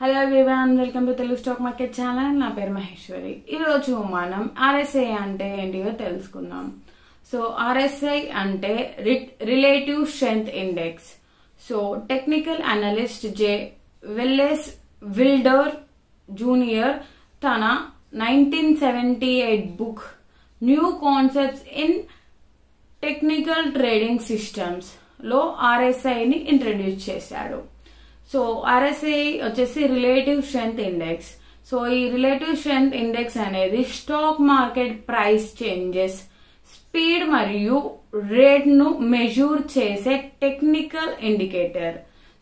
Hello everyone, welcome to Telugu stock market channel. నా పేరు మహేశ్వరి. ఈరోజు మనం ఆర్ఎస్ఐ అంటే ఏంటిదో తెలుసుకుందాం. సో ఆర్ఎస్ఐ అంటే relative strength index. So technical analyst J Welles Wilder junior తన 1978 book new concepts in technical trading systems లో ఆర్ఎస్ఐని ఇంట్రడ్యూస్ చేశాడు. సో ఆర్ఎస్ఐ వచ్చేసి రిలేటివ్ స్ట్రెంగ్త్ ఇండెక్స్. సో ఈ రిలేటివ్ స్ట్రెంగ్త్ ఇండెక్స్ అనేది stock market price changes, speed మరియు rate ను measure చేసే technical indicator.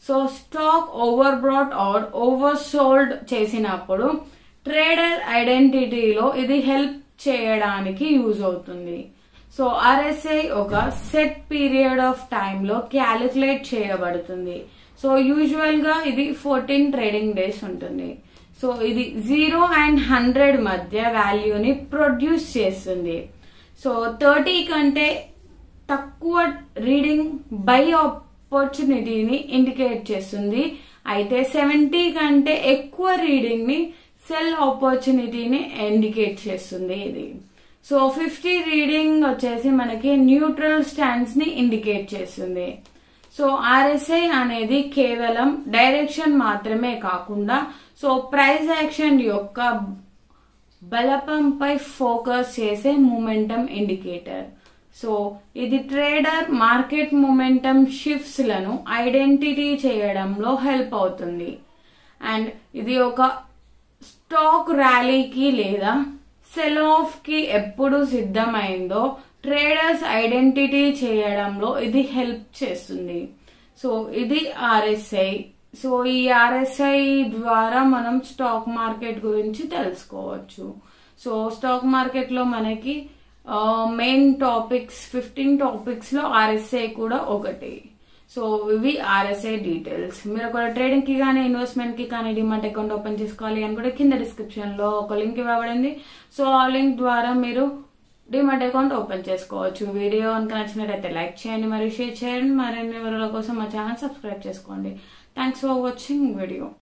So stock over brought are over sold చేసినప్పుడు ట్రేడర్ ఐడెంటిటీలో ఇది హెల్ప్ చేయడానికి యూజ్ అవుతుంది. సో ఆర్ఎస్ఐ ఒక సెట్ పీరియడ్ ఆఫ్ టైమ్ లో క్యాలిక్యులేట్ చేయబడుతుంది. సో యూజువల్ గా ఇది 14 ట్రేడింగ్ డేస్ ఉంటుంది. సో ఇది 0 and 100 మధ్య వాల్యూని ప్రొడ్యూస్ చేస్తుంది. సో 30 కంటే తక్కువ రీడింగ్ బై ఆపర్చునిటీని ఇండికేట్ చేస్తుంది. అయితే 70 కంటే ఎక్కువ రీడింగ్ ని సెల్ ఆపర్చునిటీని ఇండికేట్ చేస్తుంది ఇది. సో 50 రీడింగ్ వచ్చేసి మనకి న్యూట్రల్ స్టాండ్స్ ని ఇండికేట్ చేస్తుంది. సో ఆర్ఎస్ఐ అనేది కేవలం డైరెక్షన్ మాత్రమే కాకుండా సో ప్రైస్ యాక్షన్ యొక్క బలపంపై ఫోకస్ చేసే మూమెంటం ఇండికేటర్. సో ఇది ట్రేడర్ మార్కెట్ మూమెంటం షిఫ్ట్స్ లను ఐడెంటిటీ చేయడంలో హెల్ప్ అవుతుంది. అండ్ ఇది ఒక స్టాక్ ర్యాలీకి లేదా సెల్ ఆఫ్ కి ఎప్పుడు సిద్ధమైందో ట్రేడర్స్ ఐడెంటిటీ చేయడంలో ఇది హెల్ప్ చేస్తుంది. సో ఇది ఆర్ఎస్ఐ. సో ఈ ఆర్ఎస్ఐ ద్వారా మనం స్టాక్ మార్కెట్ గురించి తెలుసుకోవచ్చు. సో స్టాక్ మార్కెట్ లో మనకి మెయిన్ టాపిక్స్ 15 టాపిక్స్ లో ఆర్ఎస్ఐ కూడా ఒకటి. సో ఇవి ఆర్ఎస్ఐ డీటెయిల్స్. మీరు ఒక ట్రేడింగ్ కి కానీ ఇన్వెస్ట్మెంట్ కి కానీ డిమాట్ అకౌంట్ ఓపెన్ చేసుకోవాలి అనుకుంటే కింద డిస్క్రిప్షన్ లో ఒక లింక్ ఇవ్వబడింది. సో ఆ లింక్ ద్వారా మీరు డిమాట్ అకౌంట్ ఓపెన్ చేసుకోవచ్చు. వీడియో కనుక నచ్చినట్లయితే లైక్ చేయండి మరియు షేర్ చేయండి. మరిన్ని వివరాల కోసం మా ఛానల్ సబ్స్క్రైబ్ చేసుకోండి. Thanks for watching video.